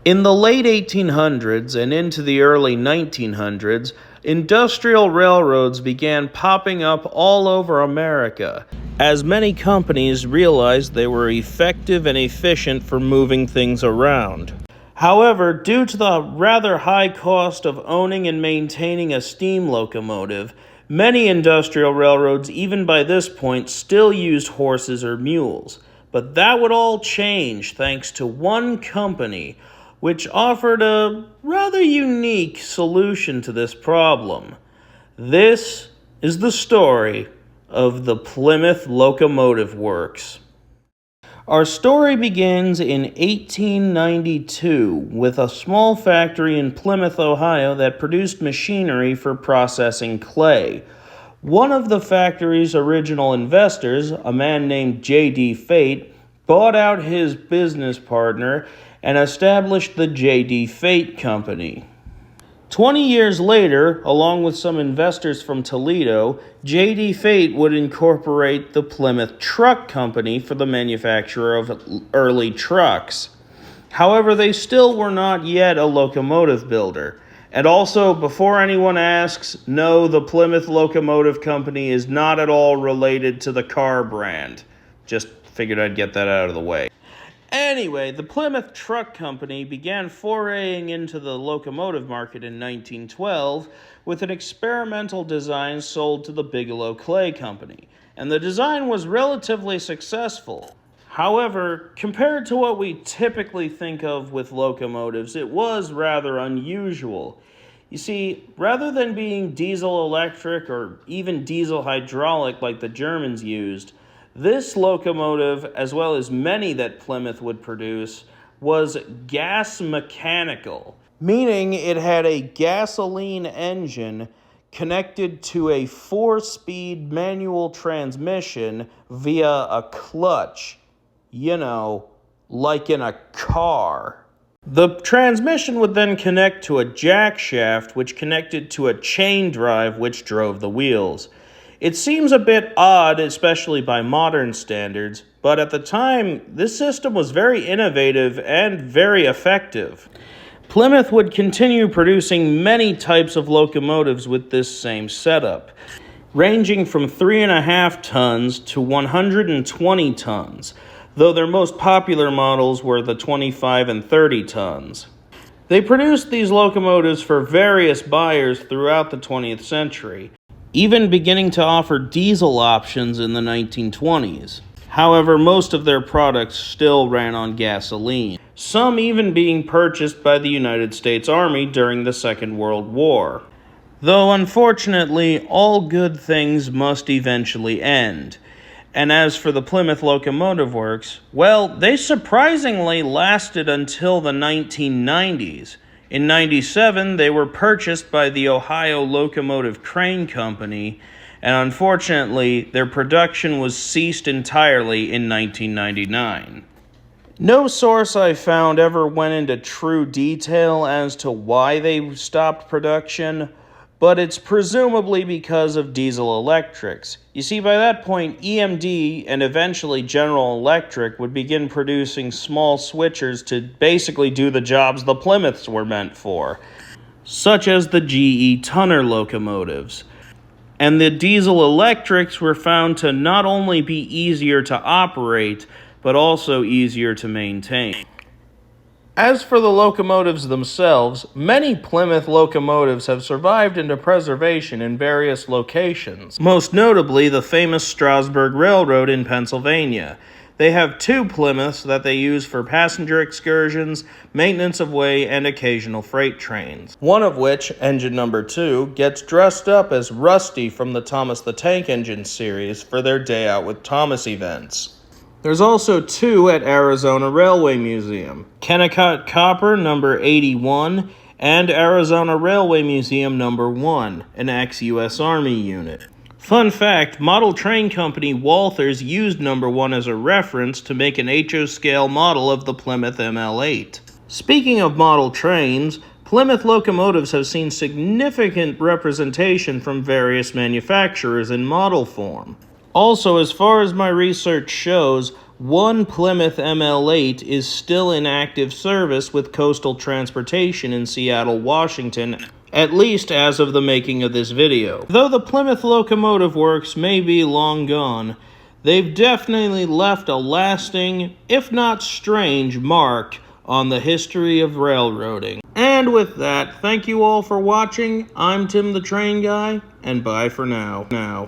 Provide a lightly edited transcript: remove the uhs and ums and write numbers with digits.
In the late 1800s and into the early 1900s, industrial railroads began popping up all over America, as many companies realized they were effective and efficient for moving things around. However, due to the rather high cost of owning and maintaining a steam locomotive, many industrial railroads, even by this point, still used horses or mules. But that would all change thanks to one company which offered a rather unique solution to this problem. This is the story of the Plymouth Locomotive Works. Our story begins in 1892 with a small factory in Plymouth, Ohio that produced machinery for processing clay. One of the factory's original investors, a man named J.D. Fate, bought out his business partner and established the J.D. Fate Company. 20 years later, along with some investors from Toledo, J.D. Fate would incorporate the Plymouth Truck Company for the manufacture of early trucks. However, they still were not yet a locomotive builder. And also, before anyone asks, no, the Plymouth Locomotive Company is not at all related to the car brand. Just figured I'd get that out of the way. Anyway, the Plymouth Truck Company began foraying into the locomotive market in 1912 with an experimental design sold to the Bigelow Clay Company, and the design was relatively successful. However, compared to what we typically think of with locomotives, it was rather unusual. You see, rather than being diesel-electric or even diesel-hydraulic like the Germans used, this locomotive, as well as many that Plymouth would produce, was gas mechanical, meaning it had a gasoline engine connected to a 4-speed manual transmission via a clutch. You know, like in a car. The transmission would then connect to a jack shaft, which connected to a chain drive, which drove the wheels. It seems a bit odd, especially by modern standards, but at the time, this system was very innovative and very effective. Plymouth would continue producing many types of locomotives with this same setup, ranging from 3.5 tons to 120 tons, though their most popular models were the 25 and 30 tons. They produced these locomotives for various buyers throughout the 20th century, even beginning to offer diesel options in the 1920s. However, most of their products still ran on gasoline, some even being purchased by the United States Army during the Second World War. Though unfortunately, all good things must eventually end. And as for the Plymouth Locomotive Works, well, they surprisingly lasted until the 1990s. In 1997, they were purchased by the Ohio Locomotive Crane Company, and unfortunately, their production was ceased entirely in 1999. No source I found ever went into true detail as to why they stopped production, but it's presumably because of diesel electrics. You see, by that point, EMD and eventually General Electric would begin producing small switchers to basically do the jobs the Plymouths were meant for, such as the GE Tunner locomotives. And the diesel electrics were found to not only be easier to operate, but also easier to maintain. As for the locomotives themselves, many Plymouth locomotives have survived into preservation in various locations, most notably the famous Strasburg Railroad in Pennsylvania. They have 2 Plymouths that they use for passenger excursions, maintenance of way, and occasional freight trains. One of which, engine number 2, gets dressed up as Rusty from the Thomas the Tank Engine series for their Day Out with Thomas events. There's also 2 at Arizona Railway Museum, Kennecott Copper number 81 and Arizona Railway Museum number 1, an ex-U.S. Army unit. Fun fact, model train company Walthers used number 1 as a reference to make an HO scale model of the Plymouth ML8. Speaking of model trains, Plymouth locomotives have seen significant representation from various manufacturers in model form. Also, as far as my research shows, one Plymouth ML8 is still in active service with coastal transportation in Seattle, Washington, at least as of the making of this video. Though the Plymouth Locomotive Works may be long gone, they've definitely left a lasting, if not strange, mark on the history of railroading. And with that, thank you all for watching. I'm Tim the Train Guy, and bye for now.